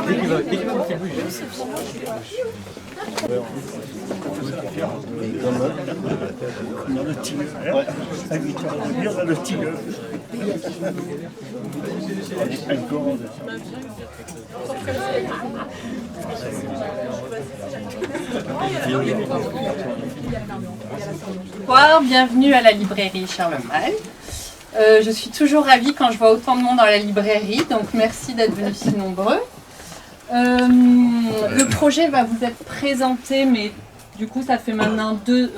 Dans le tigre, la victoire de dire dans le tigre. Bonsoir, bienvenue à la librairie Charlemagne. Je suis toujours ravie quand je vois autant de monde dans la librairie, donc merci d'être venus si nombreux. Le projet va vous être présenté, mais du coup ça fait maintenant deux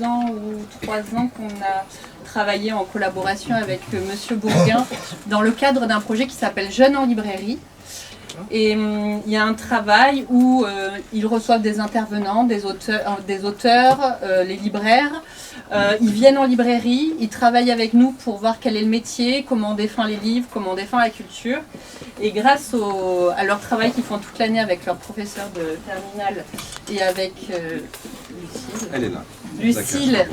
ans ou 3 ans qu'on a travaillé en collaboration avec Monsieur Bourguin dans le cadre d'un projet qui s'appelle Jeunes en librairie. Et il y a un travail où ils reçoivent des intervenants, des auteurs, les libraires. Ils viennent en librairie, ils travaillent avec nous pour voir quel est le métier, comment on défend les livres, comment on défend la culture. Et grâce à leur travail qu'ils font toute l'année avec leurs professeurs de terminale et avec Lucille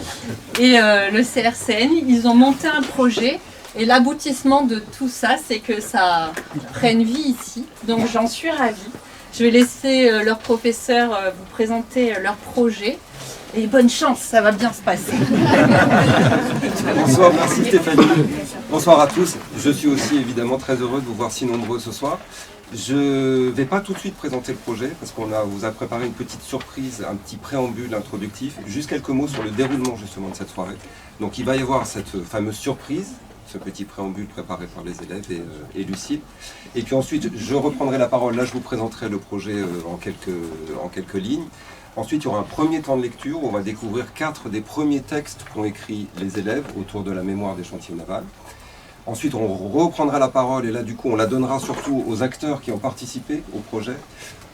et le CRCN, ils ont monté un projet. Et l'aboutissement de tout ça, c'est que ça prenne vie ici. Donc j'en suis ravie. Je vais laisser leur professeur vous présenter leur projet. Et bonne chance, ça va bien se passer. Bonsoir, merci Stéphanie. Bonsoir à tous. Je suis aussi évidemment très heureux de vous voir si nombreux ce soir. Je ne vais pas tout de suite présenter le projet parce qu'on vous a préparé une petite surprise, un petit préambule introductif. Juste quelques mots sur le déroulement justement de cette soirée. Donc il va y avoir cette fameuse surprise, ce petit préambule préparé par les élèves et Lucille. Et puis ensuite, je reprendrai la parole. Là, je vous présenterai le projet en quelques lignes. Ensuite, il y aura un premier temps de lecture où on va découvrir 4 des premiers textes qu'ont écrits les élèves autour de la mémoire des chantiers navals. Ensuite, on reprendra la parole et là, du coup, on la donnera surtout aux acteurs qui ont participé au projet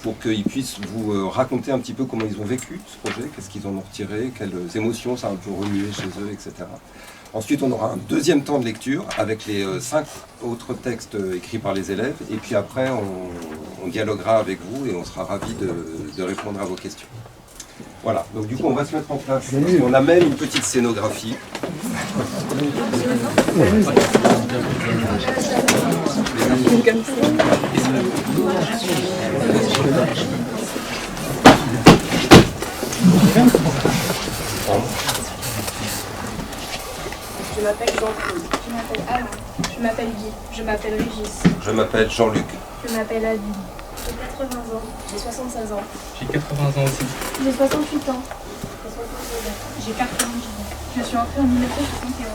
pour qu'ils puissent vous raconter un petit peu comment ils ont vécu ce projet, qu'est-ce qu'ils en ont retiré, quelles émotions ça a un peu remué chez eux, etc. Ensuite, on aura un deuxième temps de lecture avec les 5 autres textes écrits par les élèves. Et puis après, on dialoguera avec vous et on sera ravis de répondre à vos questions. Voilà, donc du coup, on va se mettre en place. On a même une petite scénographie. Je m'appelle Jean-Claude. Je m'appelle Alain. Je m'appelle Guy. Je m'appelle Régis. Je m'appelle Jean-Luc. Je m'appelle Adeline. J'ai 80 ans. J'ai 76 ans. J'ai 80 ans aussi. J'ai 68 ans. J'ai 72 ans. J'ai 90 ans. Je suis entrée en 1971.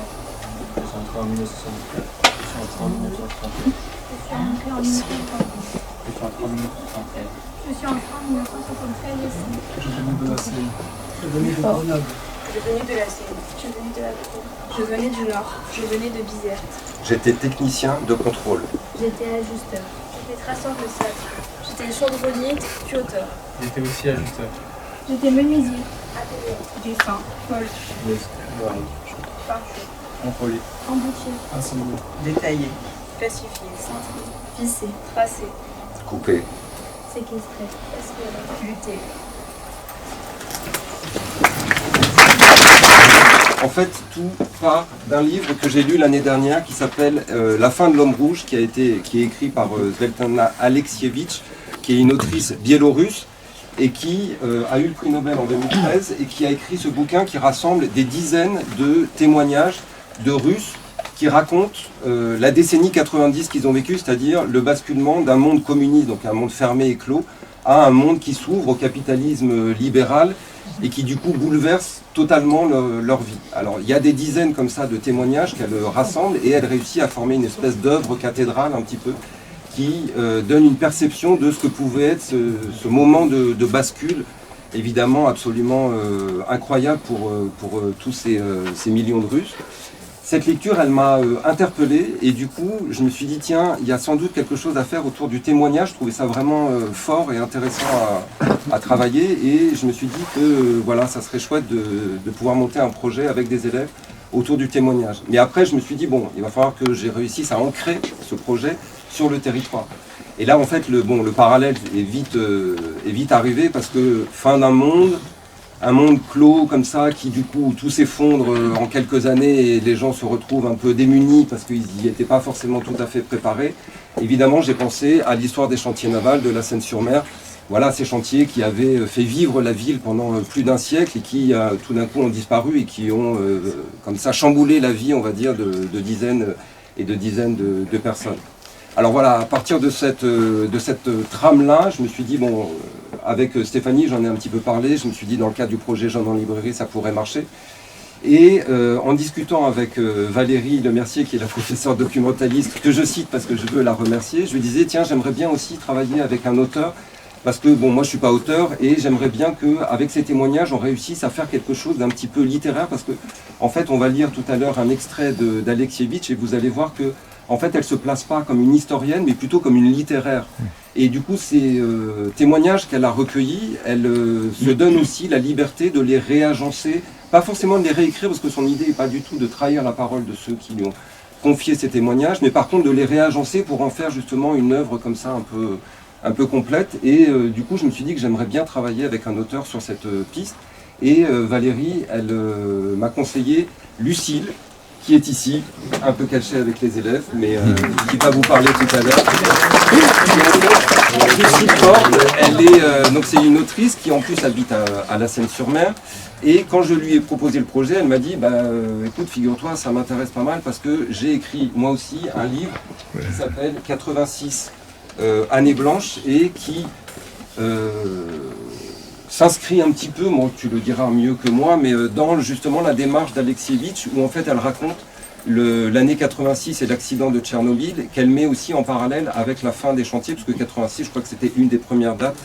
Je suis entré en 1964. Je suis entré en 1938. Je suis entrée en 1930. Je suis entré en 1973. Je suis entrée en 1973 aussi. Je venais de la Seine. Je venais de Grenoble. Je venais de la Seine. Je venais de la Drôme. Je venais du Nord. Je venais de Bizerte. J'étais technicien de contrôle. J'étais ajusteur. J'étais traceur de sac. J'étais chaudronnier, tuyauteur. J'étais aussi ajusteur. J'étais menuisier. Atelier. Dessin. Paul. Parfait. Contrôlé. Emboutier. Assemblé. Détaillé. Classifié. Cintré. Vissé. Tracé. Coupé. Séquestré. Espéré. Lutter. En fait, tout part d'un livre que j'ai lu l'année dernière qui s'appelle La fin de l'homme rouge, qui est écrit par Svetlana Alexievitch, qui est une autrice biélorusse et qui a eu le prix Nobel en 2013 et qui a écrit ce bouquin qui rassemble des dizaines de témoignages de Russes qui racontent la décennie 90 qu'ils ont vécu, c'est-à-dire le basculement d'un monde communiste, donc un monde fermé et clos, à un monde qui s'ouvre au capitalisme libéral et qui du coup bouleverse totalement leur vie. Alors il y a des dizaines comme ça de témoignages qu'elle rassemble et elle réussit à former une espèce d'œuvre cathédrale un petit peu qui donne une perception de ce que pouvait être ce moment de bascule, évidemment absolument incroyable pour tous ces millions de Russes. Cette lecture, elle m'a interpellé et du coup, je me suis dit, tiens, il y a sans doute quelque chose à faire autour du témoignage. Je trouvais ça vraiment fort et intéressant à travailler et je me suis dit que voilà, ça serait chouette de pouvoir monter un projet avec des élèves autour du témoignage. Mais après, je me suis dit, bon, il va falloir que j'ai réussisse à ancrer ce projet sur le territoire. Et là, en fait, le parallèle est vite arrivé parce que fin d'un monde, un monde clos comme ça, qui du coup tout s'effondre en quelques années et les gens se retrouvent un peu démunis parce qu'ils n'y étaient pas forcément tout à fait préparés. Évidemment, j'ai pensé à l'histoire des chantiers navals de la Seine-sur-Mer. Voilà, ces chantiers qui avaient fait vivre la ville pendant plus d'un siècle et qui tout d'un coup ont disparu et qui ont comme ça chamboulé la vie, on va dire, de dizaines et de dizaines de personnes. Alors voilà, à partir de cette trame-là, je me suis dit, bon, avec Stéphanie, j'en ai un petit peu parlé, je me suis dit, dans le cadre du projet Jeunes en librairie, ça pourrait marcher. Et en discutant avec Valérie Lemercier, qui est la professeure documentaliste, que je cite parce que je veux la remercier, je lui disais, tiens, j'aimerais bien aussi travailler avec un auteur, parce que, bon, moi je ne suis pas auteur, et j'aimerais bien qu'avec ces témoignages, on réussisse à faire quelque chose d'un petit peu littéraire, parce que, en fait, on va lire tout à l'heure un extrait d'Alexievitch, et vous allez voir que, en fait, elle ne se place pas comme une historienne, mais plutôt comme une littéraire. Et du coup, ces témoignages qu'elle a recueillis, elle se donne aussi la liberté de les réagencer, pas forcément de les réécrire, parce que son idée n'est pas du tout de trahir la parole de ceux qui lui ont confié ces témoignages, mais par contre de les réagencer pour en faire justement une œuvre comme ça un peu complète. Et du coup, je me suis dit que j'aimerais bien travailler avec un auteur sur cette piste. Et Valérie, elle m'a conseillé Lucille, qui est ici, un peu cachée avec les élèves, mais qui va vous parler tout à l'heure. Lucille Borde, donc c'est une autrice qui en plus habite à la Seine-sur-Mer. Et quand je lui ai proposé le projet, elle m'a dit, écoute, figure-toi, ça m'intéresse pas mal parce que j'ai écrit moi aussi un livre qui s'appelle 86 années blanches et qui s'inscrit un petit peu, bon, tu le diras mieux que moi, mais dans justement la démarche d'Alexievitch, où en fait elle raconte l'année 86 et l'accident de Tchernobyl, qu'elle met aussi en parallèle avec la fin des chantiers, parce que 86, je crois que c'était une des premières dates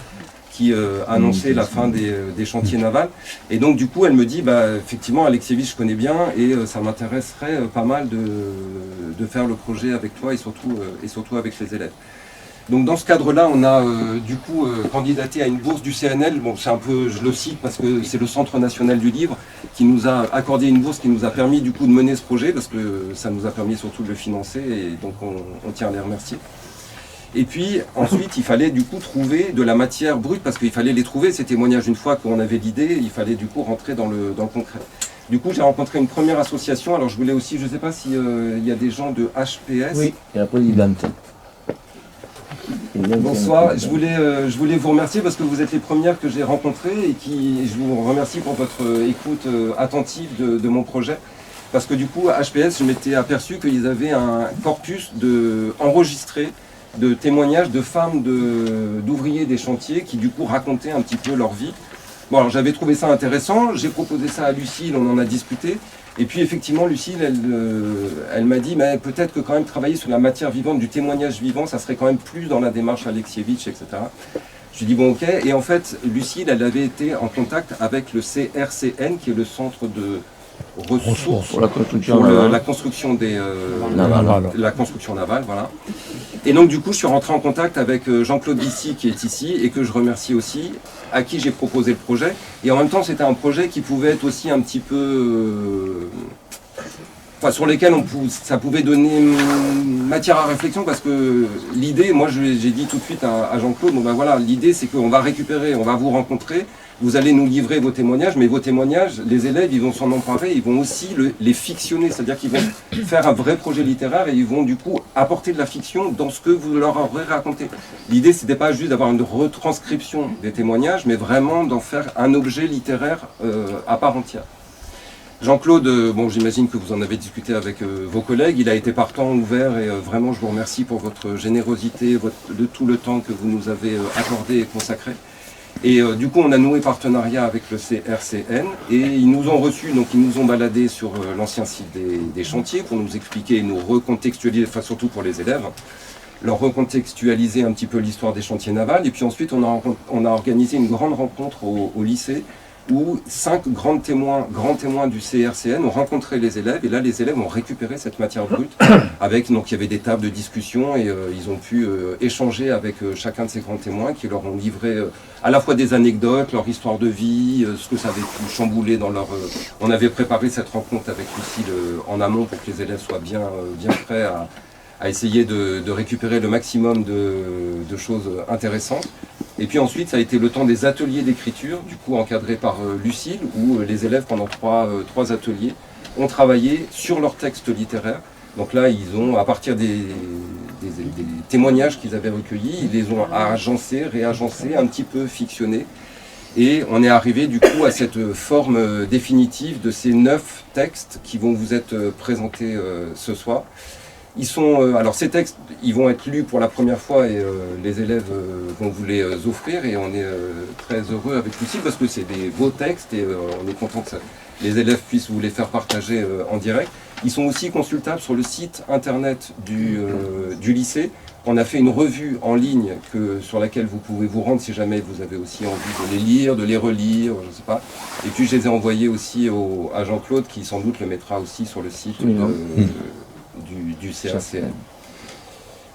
qui annonçait la fin des chantiers navals. Et donc du coup elle me dit, effectivement Alexievitch je connais bien, et ça m'intéresserait pas mal de faire le projet avec toi et surtout avec les élèves. Donc dans ce cadre-là, on a du coup candidaté à une bourse du CNL. Bon, c'est un peu, je le cite parce que c'est le Centre national du livre qui nous a accordé une bourse qui nous a permis du coup de mener ce projet, parce que ça nous a permis surtout de le financer, et donc on tient à les remercier. Et puis ensuite, il fallait du coup trouver de la matière brute, parce qu'il fallait les trouver, ces témoignages. Une fois qu'on avait l'idée, il fallait du coup rentrer dans le concret. Du coup, j'ai rencontré une première association. Alors je voulais aussi, je ne sais pas s'il y a des gens de HPS. Oui, et la présidente. Bonsoir, je voulais vous remercier parce que vous êtes les premières que j'ai rencontrées et je vous remercie pour votre écoute attentive de mon projet. Parce que du coup, à HPS, je m'étais aperçu qu'ils avaient un corpus enregistré de témoignages de femmes d'ouvriers des chantiers qui du coup racontaient un petit peu leur vie. Bon, alors j'avais trouvé ça intéressant, j'ai proposé ça à Lucille, on en a discuté. Et puis effectivement, Lucille, elle m'a dit, mais peut-être que quand même travailler sur la matière vivante, du témoignage vivant, ça serait quand même plus dans la démarche Alexievitch, etc. Je lui ai dit, bon ok. Et en fait, Lucille, elle avait été en contact avec le CRCN, qui est le centre de ressources pour la construction pour navale. la construction Navale. la construction navale, voilà. Et donc du coup, je suis rentré en contact avec Jean-Claude Bissy, qui est ici, et que je remercie aussi, à qui j'ai proposé le projet. Et en même temps, c'était un projet qui pouvait être aussi un petit peu... sur lesquels ça pouvait donner matière à réflexion, parce que l'idée, moi j'ai dit tout de suite à Jean-Claude, voilà, l'idée c'est qu'on va récupérer, on va vous rencontrer, vous allez nous livrer vos témoignages, mais vos témoignages, les élèves, ils vont s'en emparer, ils vont aussi les fictionner, c'est-à-dire qu'ils vont faire un vrai projet littéraire et ils vont du coup apporter de la fiction dans ce que vous leur aurez raconté. L'idée, c'était pas juste d'avoir une retranscription des témoignages, mais vraiment d'en faire un objet littéraire à part entière. Jean-Claude, bon, j'imagine que vous en avez discuté avec vos collègues, il a été partant, ouvert, et vraiment je vous remercie pour votre générosité, de tout le temps que vous nous avez accordé et consacré. Et du coup, on a noué partenariat avec le CRCN et ils nous ont reçus, donc ils nous ont baladés sur l'ancien site des chantiers pour nous expliquer et nous recontextualiser, enfin surtout pour les élèves, leur recontextualiser un petit peu l'histoire des chantiers navals. Et puis ensuite, on a organisé une grande rencontre au lycée où 5 grands témoins du CRCN ont rencontré les élèves, et là les élèves ont récupéré cette matière brute donc il y avait des tables de discussion et ils ont pu échanger avec chacun de ces grands témoins qui leur ont livré à la fois des anecdotes, leur histoire de vie, ce que ça avait pu chambouler dans leur... On avait préparé cette rencontre avec Lucille en amont pour que les élèves soient bien prêts à essayer de récupérer le maximum de choses intéressantes. Et puis ensuite, ça a été le temps des ateliers d'écriture, du coup encadrés par Lucille, où les élèves, pendant trois ateliers, ont travaillé sur leur texte littéraire. Donc là, ils ont, à partir des témoignages qu'ils avaient recueillis, ils les ont agencés, réagencés, un petit peu fictionnés. Et on est arrivé du coup à cette forme définitive de ces 9 textes qui vont vous être présentés ce soir. Ils sont, alors ces textes, ils vont être lus pour la première fois et les élèves vont vous les offrir et on est très heureux avec Lucille parce que c'est des beaux textes et on est content que les élèves puissent vous les faire partager en direct. Ils sont aussi consultables sur le site internet du lycée. On a fait une revue en ligne sur laquelle vous pouvez vous rendre si jamais vous avez aussi envie de les lire, de les relire, je ne sais pas. Et puis je les ai envoyés aussi à Jean-Claude qui sans doute le mettra aussi sur le site du CACN.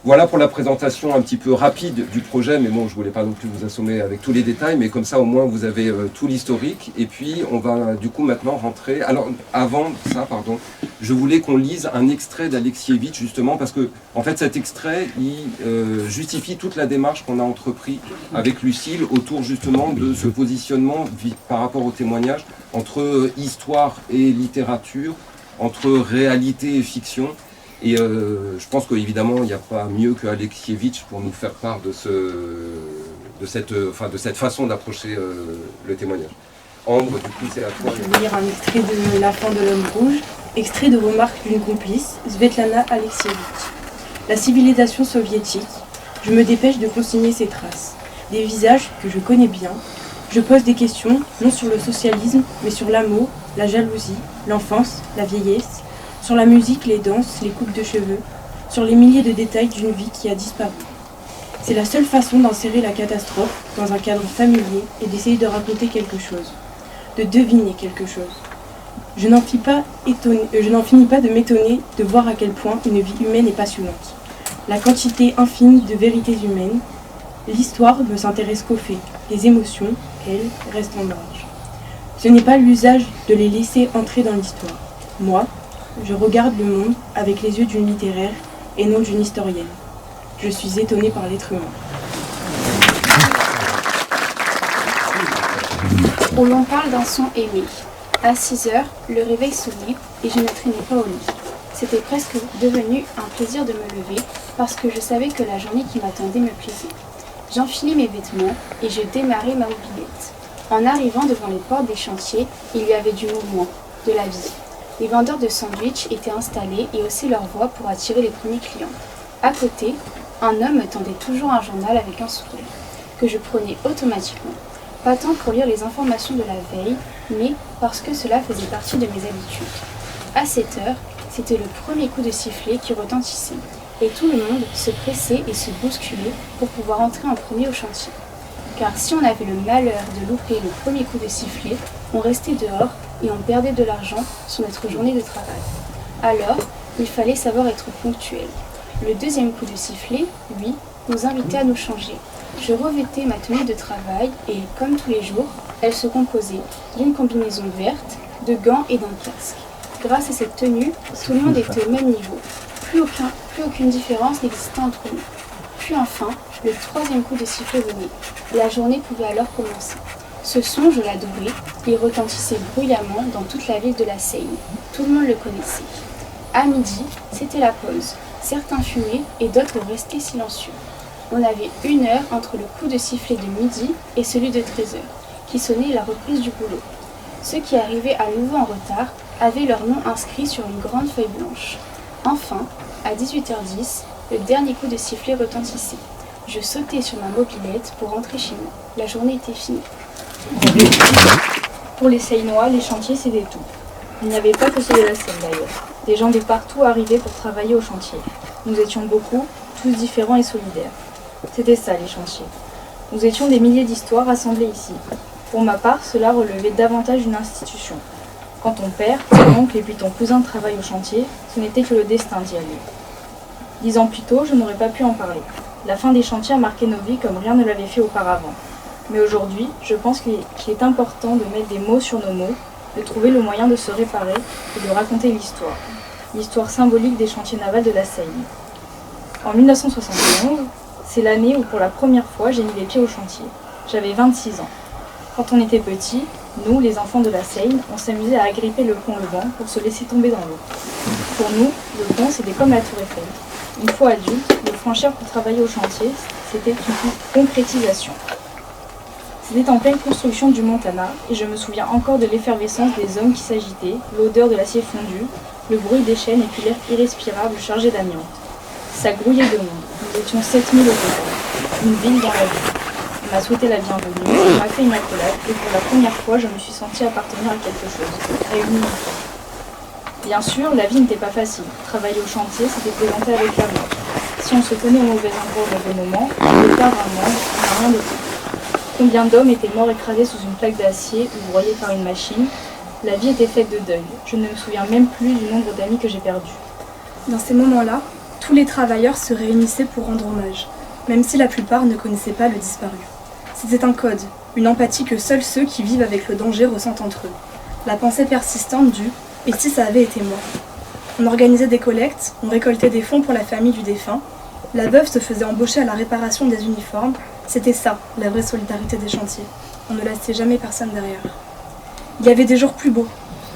Voilà pour la présentation un petit peu rapide du projet, mais bon, je ne voulais pas non plus vous assommer avec tous les détails, mais comme ça au moins vous avez tout l'historique. Et puis on va du coup maintenant rentrer... Alors avant ça, pardon, je voulais qu'on lise un extrait d'Alexievitch justement, parce que en fait cet extrait, il justifie toute la démarche qu'on a entrepris avec Lucille autour justement de ce positionnement par rapport au témoignage entre histoire et littérature, entre réalité et fiction. Et je pense qu'évidemment, il n'y a pas mieux que Alexievitch pour nous faire part de cette façon d'approcher le témoignage. Ambre, du coup, c'est à toi. Je vais lire un extrait de La fin de l'homme rouge, extrait de remarques d'une complice, Svetlana Alexievitch. La civilisation soviétique, je me dépêche de consigner ses traces. Des visages que je connais bien. Je pose des questions, non sur le socialisme, mais sur l'amour, la jalousie, l'enfance, la vieillesse, sur la musique, les danses, les coupes de cheveux, sur les milliers de détails d'une vie qui a disparu. C'est la seule façon d'insérer la catastrophe dans un cadre familier et d'essayer de raconter quelque chose, de deviner quelque chose. Je n'en finis pas de m'étonner de voir à quel point une vie humaine est passionnante. La quantité infinie de vérités humaines, l'histoire ne s'intéresse qu'aux faits, les émotions, elles, restent en marge. Ce n'est pas l'usage de les laisser entrer dans l'histoire. Moi, je regarde le monde avec les yeux d'une littéraire et non d'une historienne. Je suis étonnée par l'être humain. Où l'on parle d'un son aimé. À 6 heures, le réveil sonnait et je ne traînais pas au lit. C'était presque devenu un plaisir de me lever parce que je savais que la journée qui m'attendait me plaisait. J'enfilai mes vêtements et je démarrai ma mobilette. En arrivant devant les portes des chantiers, il y avait du mouvement, de la vie. Les vendeurs de sandwich étaient installés et haussaient leur voix pour attirer les premiers clients. À côté, un homme me tendait toujours un journal avec un sourire, que je prenais automatiquement. Pas tant pour lire les informations de la veille, mais parce que cela faisait partie de mes habitudes. À 7 heures, c'était le premier coup de sifflet qui retentissait, et tout le monde se pressait et se bousculait pour pouvoir entrer en premier au chantier. Car si on avait le malheur de louper le premier coup de sifflet, on restait dehors et on perdait de l'argent sur notre journée de travail. Alors, il fallait savoir être ponctuel. Le deuxième coup de sifflet, lui, nous invitait à nous changer. Je revêtais ma tenue de travail et, comme tous les jours, elle se composait d'une combinaison verte, de gants et d'un casque. Grâce à cette tenue, tout le monde était au même niveau. Plus aucune différence n'existait entre nous. Puis enfin, le troisième coup de sifflet venait. La journée pouvait alors commencer. Ce son, je l'adorais, il retentissait bruyamment dans toute la ville de la Seine. Tout le monde le connaissait. À midi, c'était la pause. Certains fumaient et d'autres restaient silencieux. On avait 1 heure entre le coup de sifflet de midi et celui de 13 heures, qui sonnait la reprise du boulot. Ceux qui arrivaient à nouveau en retard avaient leur nom inscrit sur une grande feuille blanche. Enfin, à 18h10, le dernier coup de sifflet retentissait. Je sautais sur ma mobilette pour rentrer chez moi. La journée était finie. Pour les Seinois, les chantiers c'était tout. Il n'y avait pas que ceux de la Seine d'ailleurs. Des gens de partout arrivaient pour travailler au chantier. Nous étions beaucoup, tous différents et solidaires. C'était ça les chantiers. Nous étions des milliers d'histoires rassemblées ici. Pour ma part, cela relevait davantage d'une institution. Quand ton père, ton oncle et puis ton cousin travaillent au chantier, ce n'était que le destin d'y aller. 10 ans plus tôt, je n'aurais pas pu en parler. La fin des chantiers a marqué nos vies comme rien ne l'avait fait auparavant. Mais aujourd'hui, je pense qu'il est important de mettre des mots sur nos mots, de trouver le moyen de se réparer et de raconter l'histoire symbolique des chantiers navals de la Seine. En 1971, C'est l'année où pour la première fois j'ai mis les pieds au chantier. J'avais 26 ans. Quand on était petits, nous, les enfants de la Seine, on s'amusait à agripper le pont levant pour se laisser tomber dans l'eau. Pour nous, le pont c'était comme la tour Eiffel. Une fois adulte, le franchir pour travailler au chantier, c'était une concrétisation. C'était en pleine construction du Montana, et je me souviens encore de l'effervescence des hommes qui s'agitaient, l'odeur de l'acier fondu, le bruit des chaînes et puis l'air irrespirable chargé d'amiante. Ça grouillait de monde. Nous étions 7000 au total. Une ville dans la ville. On m'a souhaité la bienvenue, on m'a fait une accolade, et pour la première fois, je me suis sentie appartenir à quelque chose, à une uniforme. Bien sûr, la vie n'était pas facile. Travailler au chantier, c'était présenté avec la mort. Si on se tenait au mauvais endroit au mauvais moment, on peut perdre un membre, on n'a rien de tout. Combien d'hommes étaient morts écrasés sous une plaque d'acier ou broyés par une machine? La vie était faite de deuil. Je ne me souviens même plus du nombre d'amis que j'ai perdus. Dans ces moments-là, tous les travailleurs se réunissaient pour rendre hommage, même si la plupart ne connaissaient pas le disparu. C'était un code, une empathie que seuls ceux qui vivent avec le danger ressentent entre eux. La pensée persistante du « et si ça avait été moi ?» On organisait des collectes, on récoltait des fonds pour la famille du défunt, la veuve se faisait embaucher à la réparation des uniformes. C'était ça, la vraie solidarité des chantiers. On ne laissait jamais personne derrière. Il y avait des jours plus beaux.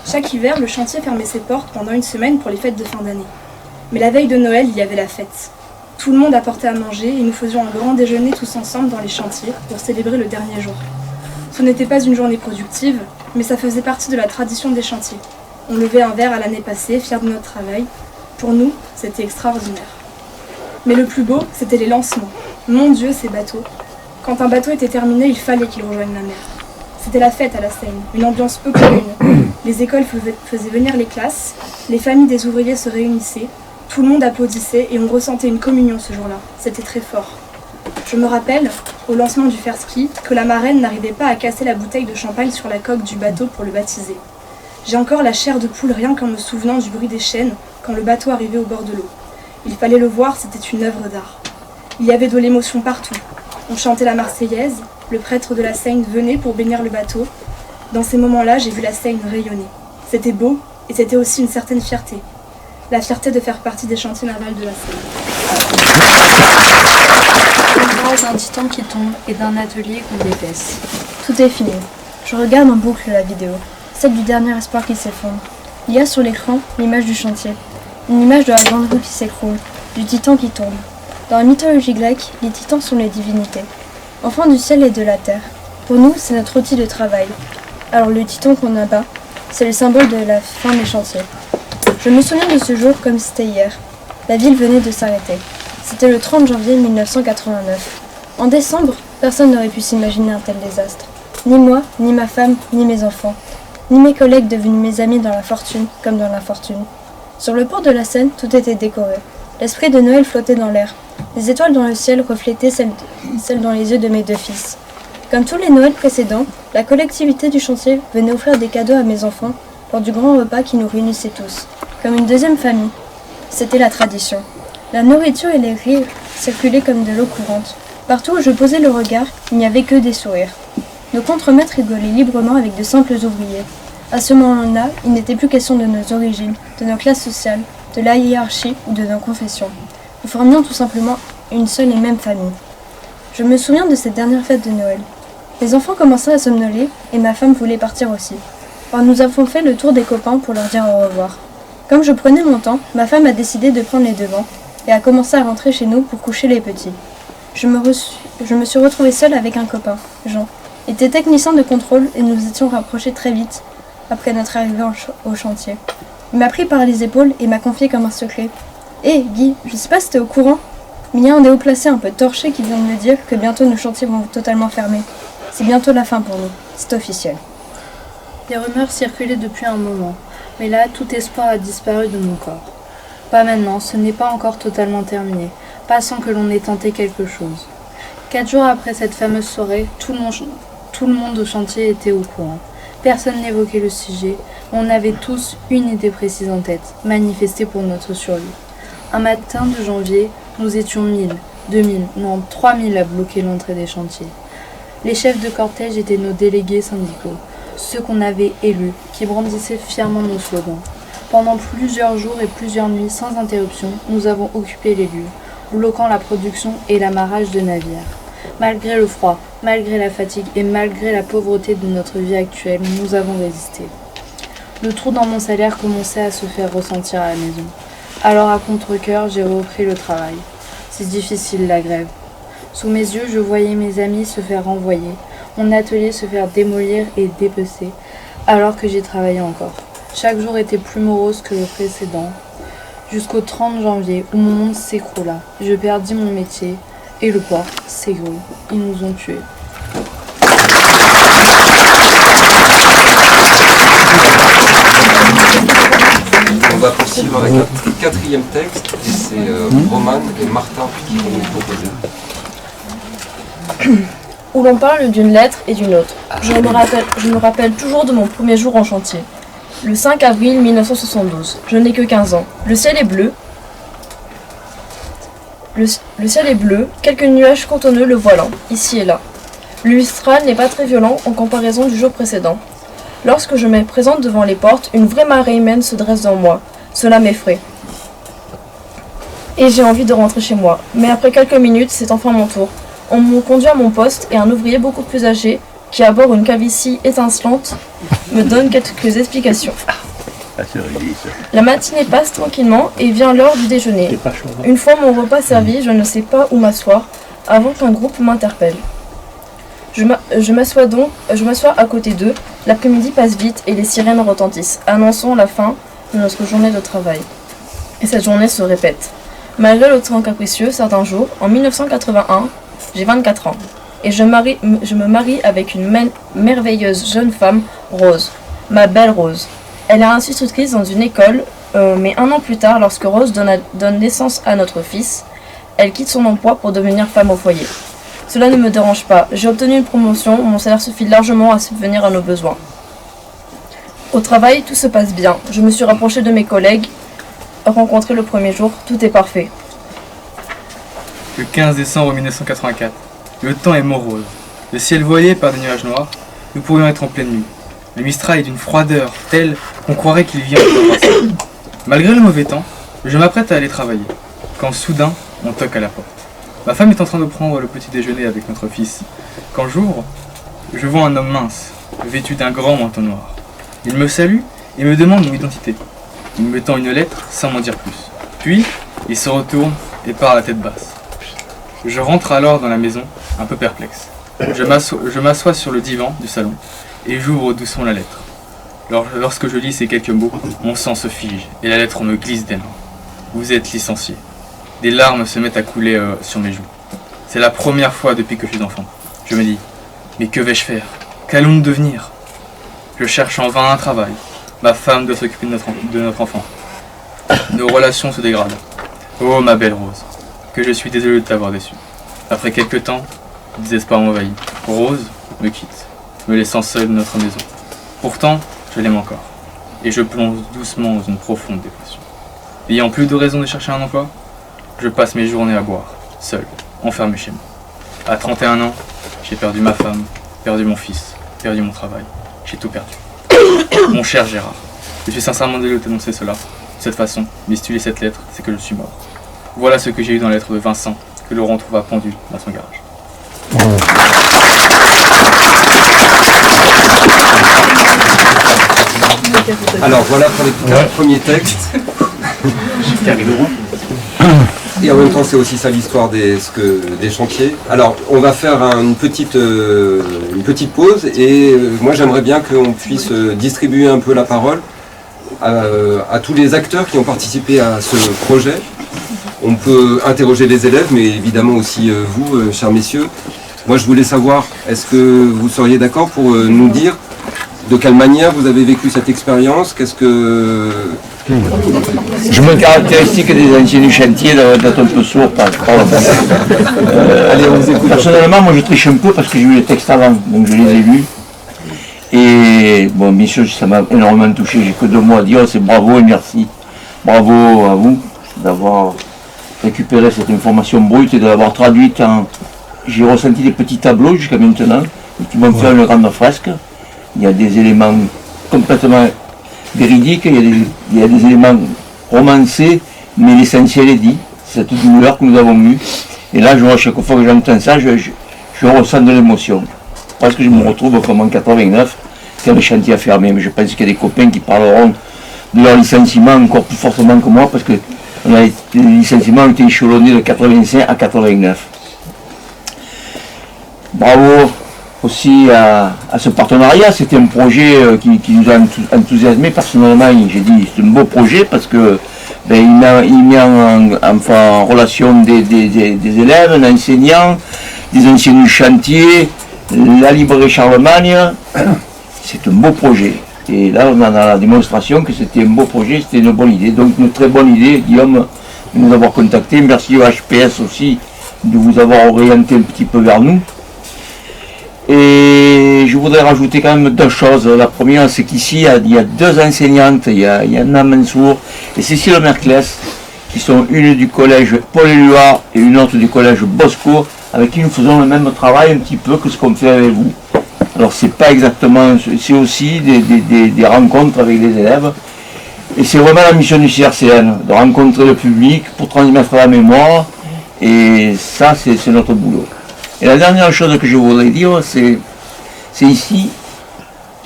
Chaque hiver, le chantier fermait ses portes pendant une semaine pour les fêtes de fin d'année. Mais la veille de Noël, il y avait la fête. Tout le monde apportait à manger et nous faisions un grand déjeuner tous ensemble dans les chantiers pour célébrer le dernier jour. Ce n'était pas une journée productive, mais ça faisait partie de la tradition des chantiers. On levait un verre à l'année passée, fiers de notre travail. Pour nous, c'était extraordinaire. Mais le plus beau, c'était les lancements. Mon Dieu, ces bateaux. Quand un bateau était terminé, il fallait qu'il rejoigne la mer. C'était la fête à la Seine, une ambiance peu commune. Les écoles faisaient venir les classes, les familles des ouvriers se réunissaient, tout le monde applaudissait et on ressentait une communion ce jour-là. C'était très fort. Je me rappelle, au lancement du faire-ski, que la marraine n'arrivait pas à casser la bouteille de champagne sur la coque du bateau pour le baptiser. J'ai encore la chair de poule rien qu'en me souvenant du bruit des chaînes quand le bateau arrivait au bord de l'eau. Il fallait le voir, c'était une œuvre d'art. Il y avait de l'émotion partout. On chantait la Marseillaise, le prêtre de la Seine venait pour bénir le bateau. Dans ces moments-là, j'ai vu la Seine rayonner. C'était beau et c'était aussi une certaine fierté. La fierté de faire partie des chantiers navals de la Seine. On parle d'un titan qui tombe et d'un atelier qu'on dépaisse. Tout est fini. Je regarde en boucle la vidéo, celle du dernier espoir qui s'effondre. Il y a sur l'écran l'image du chantier, une image de la grande roue qui s'écroule, du titan qui tombe. Dans la mythologie grecque, les titans sont les divinités, enfants du ciel et de la terre. Pour nous, c'est notre outil de travail. Alors le titan qu'on abat, c'est le symbole de la fin des chantiers. Je me souviens de ce jour comme si c'était hier. La ville venait de s'arrêter. C'était le 30 janvier 1989. En décembre, personne n'aurait pu s'imaginer un tel désastre. Ni moi, ni ma femme, ni mes enfants. Ni mes collègues devenus mes amis dans la fortune comme dans l'infortune. Sur le port de la Seine, tout était décoré. L'esprit de Noël flottait dans l'air. Les étoiles dans le ciel reflétaient celles dans les yeux de mes deux fils. Comme tous les Noëls précédents, la collectivité du chantier venait offrir des cadeaux à mes enfants lors du grand repas qui nous réunissait tous, comme une deuxième famille. C'était la tradition. La nourriture et les rires circulaient comme de l'eau courante. Partout où je posais le regard, il n'y avait que des sourires. Nos contremaîtres rigolaient librement avec de simples ouvriers. À ce moment-là, il n'était plus question de nos origines, de nos classes sociales, de la hiérarchie ou de nos confessions. Nous formions tout simplement une seule et même famille. Je me souviens de cette dernière fête de Noël. Les enfants commençaient à somnoler et ma femme voulait partir aussi. Alors nous avons fait le tour des copains pour leur dire au revoir. Comme je prenais mon temps, ma femme a décidé de prendre les devants et a commencé à rentrer chez nous pour coucher les petits. Je me suis retrouvée seule avec un copain, Jean. Il était technicien de contrôle et nous étions rapprochés très vite après notre arrivée au chantier. Il m'a pris par les épaules et m'a confié comme un secret. « Hé, Guy, je sais pas si t'es au courant, mais il y a un des hauts placés un peu torché qui vient de me dire que bientôt nos chantiers vont totalement fermer. C'est bientôt la fin pour nous, c'est officiel. » Les rumeurs circulaient depuis un moment, mais là, tout espoir a disparu de mon corps. Pas maintenant, ce n'est pas encore totalement terminé, pas sans que l'on ait tenté quelque chose. 4 jours après cette fameuse soirée, tout le monde au chantier était au courant. Personne n'évoquait le sujet, mais on avait tous une idée précise en tête, manifester pour notre survie. Un matin de janvier, nous étions 1000, 2000, non 3000 à bloquer l'entrée des chantiers. Les chefs de cortège étaient nos délégués syndicaux, ceux qu'on avait élus, qui brandissaient fièrement nos slogans. Pendant plusieurs jours et plusieurs nuits sans interruption, nous avons occupé les lieux. bloquant la production et l'amarrage de navires. Malgré le froid, malgré la fatigue et malgré la pauvreté de notre vie actuelle, nous avons résisté. Le trou dans mon salaire commençait à se faire ressentir à la maison. Alors à contre-cœur, j'ai repris le travail. C'est difficile la grève. Sous mes yeux, je voyais mes amis se faire renvoyer, mon atelier se faire démolir et dépecer, alors que j'ai travaillé encore. Chaque jour était plus morose que le précédent, jusqu'au 30 janvier où mon monde s'écroula. Je perdis mon métier et le port s'égrouille. Ils nous ont tués. On va poursuivre avec un quatrième texte, et c'est Romane et Martin qui vont nous proposer. Où l'on parle d'une lettre et d'une autre. Je me rappelle toujours de mon premier jour en chantier. Le 5 avril 1972. Je n'ai que 15 ans. Le ciel est bleu. Le ciel est bleu, quelques nuages cotonneux le voilant, ici et là. Le Mistral n'est pas très violent en comparaison du jour précédent. Lorsque je me présente devant les portes, une vraie marée humaine se dresse devant moi. Cela m'effraie. Et j'ai envie de rentrer chez moi. Mais après quelques minutes, c'est enfin mon tour. On me conduit à mon poste et un ouvrier beaucoup plus âgé, qui arbore une calvitie étincelante, me donne quelques explications. La matinée passe tranquillement et vient l'heure du déjeuner. Une fois mon repas servi, je ne sais pas où m'asseoir avant qu'un groupe m'interpelle. Je m'assois à côté d'eux. L'après-midi passe vite et les sirènes retentissent, annonçant la fin de notre journée de travail. Et cette journée se répète. Malgré le temps capricieux, certains jours, en 1981, j'ai 24 ans. Et je me marie avec une merveilleuse jeune femme, Rose, ma belle Rose. Elle est institutrice dans une école, mais un an plus tard, lorsque Rose donne naissance à notre fils, elle quitte son emploi pour devenir femme au foyer. Cela ne me dérange pas. J'ai obtenu une promotion, mon salaire suffit largement à subvenir à nos besoins. Au travail, tout se passe bien. Je me suis rapprochée de mes collègues, rencontrés le premier jour, tout est parfait. Le 15 décembre 1984. Le temps est morose. Le ciel voilé par des nuages noirs. Nous pourrions être en pleine nuit. Le Mistral est d'une froideur telle qu'on croirait qu'il vient de passer. Malgré le mauvais temps, je m'apprête à aller travailler. Quand soudain, on toque à la porte. Ma femme est en train de prendre le petit déjeuner avec notre fils. Quand j'ouvre, je vois un homme mince, vêtu d'un grand manteau noir. Il me salue et me demande mon identité. Il me tend une lettre sans m'en dire plus. Puis, il se retourne et part la tête basse. Je rentre alors dans la maison, un peu perplexe. Je m'assois sur le divan du salon et j'ouvre doucement la lettre. Lorsque je lis ces quelques mots, mon sang se fige et la lettre me glisse des mains. Vous êtes licencié. Des larmes se mettent à couler sur mes joues. C'est la première fois depuis que je suis enfant. Je me dis, mais que vais-je faire? Qu'allons-nous devenir? Je cherche en vain un travail. Ma femme doit s'occuper de notre enfant. Nos relations se dégradent. Oh ma belle Rose, que je suis désolé de t'avoir déçu. Après quelque temps, le désespoir m'envahit. Rose me quitte, me laissant seul dans notre maison. Pourtant, je l'aime encore. Et je plonge doucement dans une profonde dépression. N'ayant plus de raison de chercher un emploi, je passe mes journées à boire, seul, enfermé chez moi. À 31 ans, j'ai perdu ma femme, perdu mon fils, perdu mon travail. J'ai tout perdu. Mon cher Gérard, je suis sincèrement désolé de t'annoncer cela. De cette façon, mais si tu lis cette lettre, c'est que je suis mort. Voilà ce que j'ai eu dans la lettre de Vincent, que Laurent trouva pendu dans son garage. Alors voilà pour les premiers textes. Et en même temps, c'est aussi ça l'histoire des chantiers. Alors, on va faire une petite pause et moi j'aimerais bien qu'on puisse distribuer un peu la parole à tous les acteurs qui ont participé à ce projet. On peut interroger les élèves, mais évidemment aussi vous, chers messieurs. Moi, je voulais savoir, est-ce que vous seriez d'accord pour nous dire de quelle manière vous avez vécu cette expérience? Qu'est-ce que... Je me caractéristique des anciens du chantier d'être un peu sourd par rapport Allez, on vous écoute. Personnellement, moi je triche un peu parce que j'ai eu les textes avant, donc je les ai lus. Et bon, bien sûr, ça m'a énormément touché. J'ai que 2 mots à dire, c'est bravo et merci. Bravo à vous d'avoir récupéré cette information brute et de l'avoir traduite en... J'ai ressenti des petits tableaux jusqu'à maintenant, qui m'ont fait une grande fresque. Il y a des éléments complètement véridiques, il y a des éléments romancés, mais l'essentiel est dit. cette douleur que nous avons eue. Et là, chaque fois que j'entends ça, je ressens de l'émotion. Parce que je me retrouve comme en 89, quand le chantier a fermé. Mais je pense qu'il y a des copains qui parleront de leur licenciement encore plus fortement que moi, parce que les licenciements ont été échelonnés de 85 à 89. Bravo aussi à ce partenariat. C'était un projet qui nous a enthousiasmés. Personnellement, j'ai dit c'est un beau projet parce que il met en relation des élèves, un enseignant, des anciens du chantier, la librairie Charlemagne. C'est un beau projet. Et là, on en a la démonstration que c'était un beau projet, c'était une bonne idée. Donc une très bonne idée, Guillaume, de nous avoir contactés. Merci au HPS aussi de vous avoir orienté un petit peu vers nous. Et je voudrais rajouter quand même deux choses. La première, c'est qu'ici, il y a deux enseignantes, il y a Anna Mansour et Cécile Merclès, qui sont une du collège Paul-Éluard et une autre du collège Bosco, avec qui nous faisons le même travail un petit peu que ce qu'on fait avec vous. Alors c'est pas exactement, c'est aussi des rencontres avec les élèves. Et c'est vraiment la mission du CRCN, de rencontrer le public pour transmettre la mémoire. Et ça, c'est notre boulot. Et la dernière chose que je voudrais dire, c'est ici,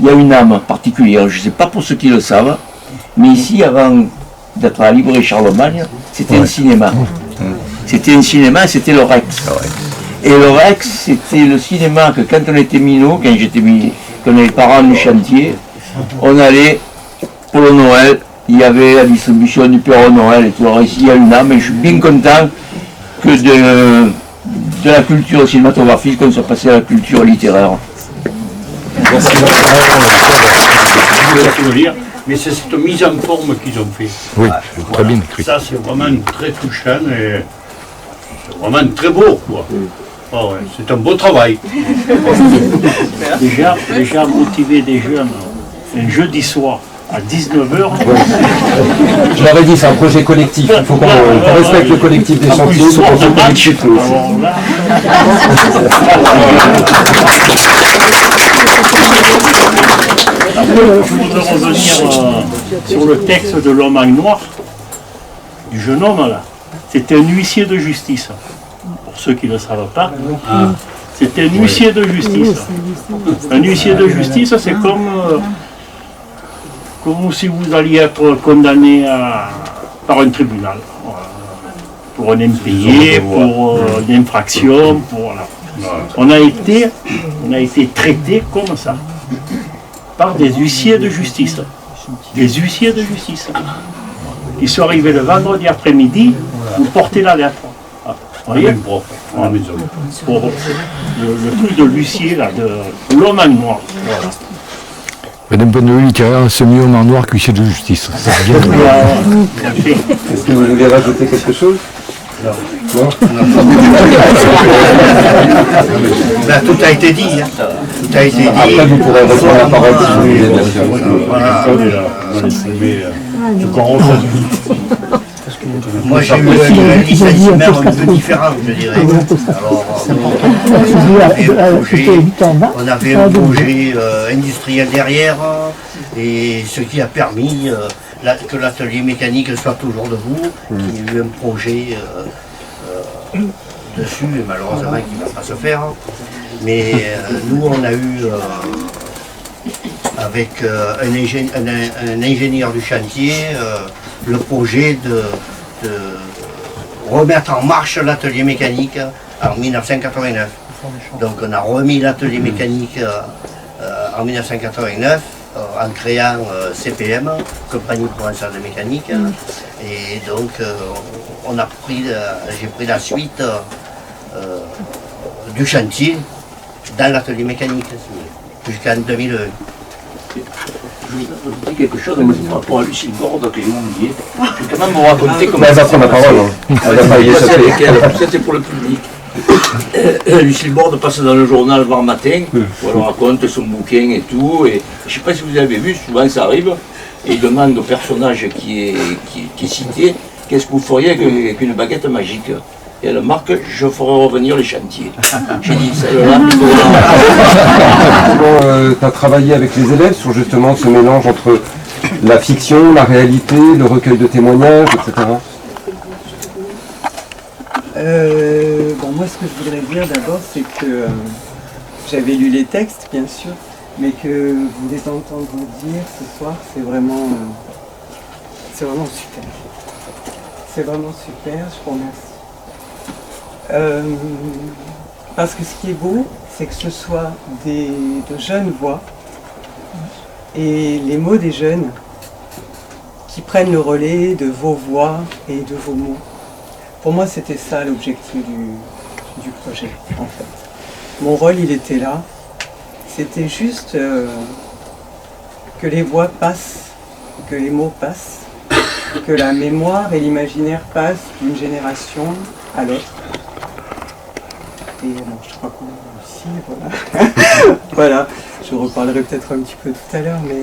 il y a une âme particulière. Je ne sais pas pour ceux qui le savent, mais ici, avant d'être à la librairie Charlemagne, c'était un cinéma. C'était un cinéma, c'était le Rex. Et le Rex, c'était le cinéma que quand on était minot, quand on avait les parents du chantier, on allait pour le Noël, il y avait la distribution du Père Noël et tout. Alors ici, il y a une âme, et je suis bien content que de la culture cinématographique, qu'on soit passé à la culture littéraire. Merci. Mais c'est cette mise en forme qu'ils ont fait. Oui, très bien écrit. Ça, c'est vraiment très touchant et c'est vraiment très beau, quoi. Oh ouais, c'est un beau travail. déjà motiver des jeunes un jeudi soir à 19h. Je l'avais dit, c'est un projet collectif. Il faut qu'on respecte le collectif des chantiers. Je voudrais revenir sur le texte de l'homme en noir, du jeune homme là. C'était un huissier de justice. Pour ceux qui ne le savent pas, c'était un huissier de justice. Un huissier de justice, c'est comme si vous alliez être condamné par un tribunal pour un impayé, pour une infraction, on a été traité comme ça par des huissiers de justice. Des huissiers de justice. Ils sont arrivés le vendredi après-midi, vous portez la lettre. Vous voyez, pour le truc de l'huissier, là, de l'homme en noir. Voilà. D'un point de vue littéraire, c'est mieux en noir qu'huissier de justice. Est-ce que vous voulez rajouter quelque chose? Non. Ben, tout a été dit. Hein. Tout a été dit. Après, vous pourrez reprendre la parole si vous voulez. Moi, j'ai eu un licenciement un peu différent, je dirais. Alors, on avait un projet industriel derrière, et ce qui a permis que l'atelier mécanique soit toujours debout, qu'il y ait eu un projet dessus, et malheureusement qui ne va pas se faire. Mais nous, on a eu, avec un ingénieur du chantier, le projet de remettre en marche l'atelier mécanique en 1989. Donc on a remis l'atelier mécanique en 1989 en créant CPM, Compagnie Provençale de Mécanique. Et donc j'ai pris la suite du chantier dans l'atelier mécanique jusqu'en 2001. Je vous dis quelque chose, mais c'est par rapport à Lucille Borde que j'ai oublié. Je vais quand même vous raconter comment elle va prendre la parole. C'était pour le public. Lucille Borde passe dans le journal Var Matin, où elle raconte son bouquin et tout. Et je ne sais pas si vous avez vu, souvent ça arrive, et il demande au personnage qui est cité, qu'est-ce que vous feriez avec une baguette magique? Et elle marque, je ferai revenir les chantiers. J'ai dit, celle-là, tu as travaillé avec les élèves sur justement ce mélange entre la fiction, la réalité, le recueil de témoignages, etc. Bon, moi, ce que je voudrais dire d'abord, c'est que j'avais lu les textes, bien sûr, mais que vous les entendre dire ce soir, c'est vraiment super. C'est vraiment super, je vous remercie. Parce que ce qui est beau, c'est que ce soit de jeunes voix et les mots des jeunes qui prennent le relais de vos voix et de vos mots. Pour moi, c'était ça l'objectif du projet, en fait. Mon rôle, il était là. C'était juste que les voix passent, que les mots passent, que la mémoire et l'imaginaire passent d'une génération à l'autre. Et bon, je crois qu'on a réussi, voilà. Voilà, je reparlerai peut-être un petit peu tout à l'heure, mais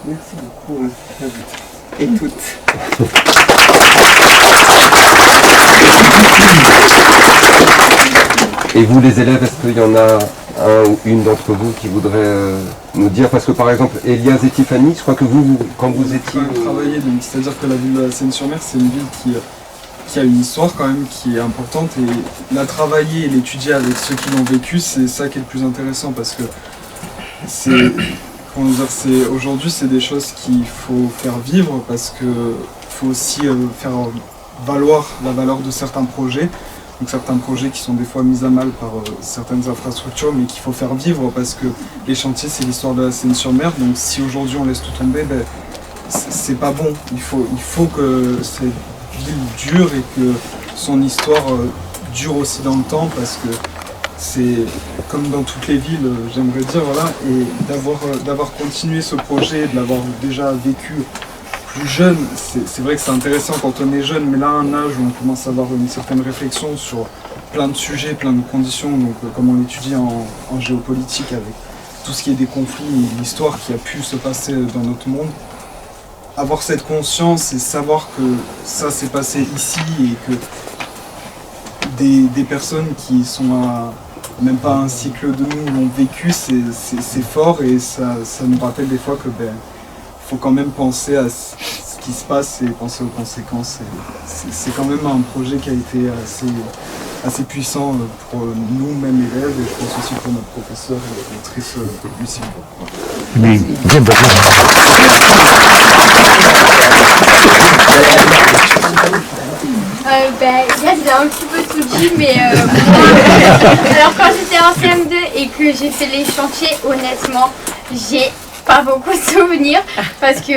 merci beaucoup à vous et toutes. Et vous les élèves, est-ce qu'il y en a un ou une d'entre vous qui voudrait nous dire, parce que par exemple Elias et Tiffany, je crois que vous quand vous étiez... Travailler, donc c'est-à-dire que la ville de la Seine-sur-Mer, c'est une ville qui a une histoire quand même qui est importante, et la travailler et l'étudier avec ceux qui l'ont vécu, c'est ça qui est le plus intéressant, parce que c'est, comment dire, aujourd'hui c'est des choses qu'il faut faire vivre, parce que faut aussi faire valoir la valeur de certains projets. Donc certains projets qui sont des fois mis à mal par certaines infrastructures, mais qu'il faut faire vivre, parce que les chantiers, c'est l'histoire de la Seine-sur-Mer. Donc si aujourd'hui on laisse tout tomber, ben, c'est pas bon. Il faut que cette ville dure et que son histoire dure aussi dans le temps, parce que c'est comme dans toutes les villes, j'aimerais dire, voilà, et d'avoir continué ce projet, de l'avoir déjà vécu plus jeune, c'est vrai que c'est intéressant quand on est jeune, mais là à un âge où on commence à avoir une certaine réflexion sur plein de sujets, plein de conditions, donc comme on étudie en géopolitique avec tout ce qui est des conflits et l'histoire qui a pu se passer dans notre monde, avoir cette conscience et savoir que ça s'est passé ici et que des personnes qui sont à même pas un cycle de nous l'ont vécu, c'est fort, et ça nous rappelle des fois que faut quand même penser à ce qui se passe et penser aux conséquences. C'est quand même un projet qui a été assez puissant pour nous-mêmes élèves, et je pense aussi pour notre professeur et maîtresse Lucie. Oui, bien pour Là, j'ai un petit peu tout dit, mais moi, alors quand j'étais en CM2 et que j'ai fait les chantiers, honnêtement, j'ai pas beaucoup de souvenirs, parce que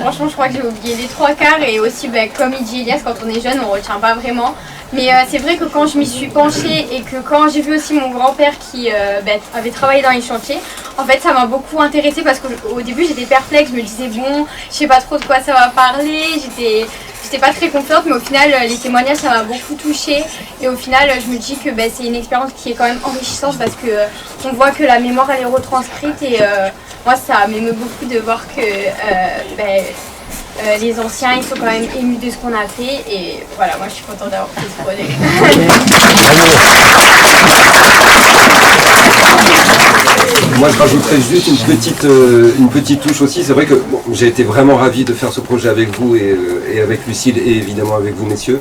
franchement je crois que j'ai oublié les trois quarts, et aussi comme il dit Elias, quand on est jeune on retient pas vraiment, mais c'est vrai que quand je m'y suis penchée et que quand j'ai vu aussi mon grand-père qui avait travaillé dans les chantiers, en fait ça m'a beaucoup intéressée, parce qu'au début j'étais perplexe, je me disais bon, je sais pas trop de quoi ça va parler, j'étais pas très confiante, mais au final les témoignages ça m'a beaucoup touchée, et au final je me dis que c'est une expérience qui est quand même enrichissante, parce que on voit que la mémoire elle est retranscrite, et moi ça m'émeut beaucoup de voir que les anciens ils sont quand même émus de ce qu'on a fait, et voilà, moi je suis contente d'avoir fait ce projet. Moi je rajouterais juste une petite touche aussi. C'est vrai que j'ai été vraiment ravi de faire ce projet avec vous et avec Lucille, et évidemment avec vous messieurs.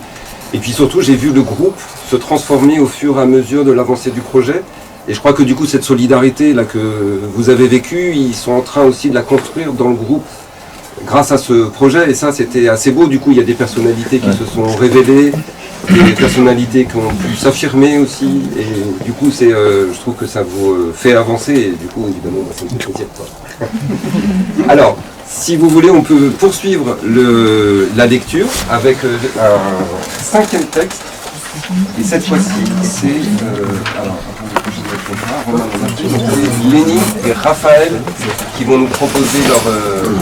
Et puis surtout j'ai vu le groupe se transformer au fur et à mesure de l'avancée du projet. Et je crois que du coup cette solidarité là que vous avez vécue, ils sont en train aussi de la construire dans le groupe grâce à ce projet, et ça c'était assez beau. Du coup il y a des personnalités qui se sont révélées, des personnalités qui ont pu s'affirmer aussi, et du coup je trouve que ça vous fait avancer, et du coup évidemment ça me fait plaisir. Alors si vous voulez on peut poursuivre la lecture avec un cinquième texte, et cette fois-ci c'est Lénie et Raphaël qui vont nous proposer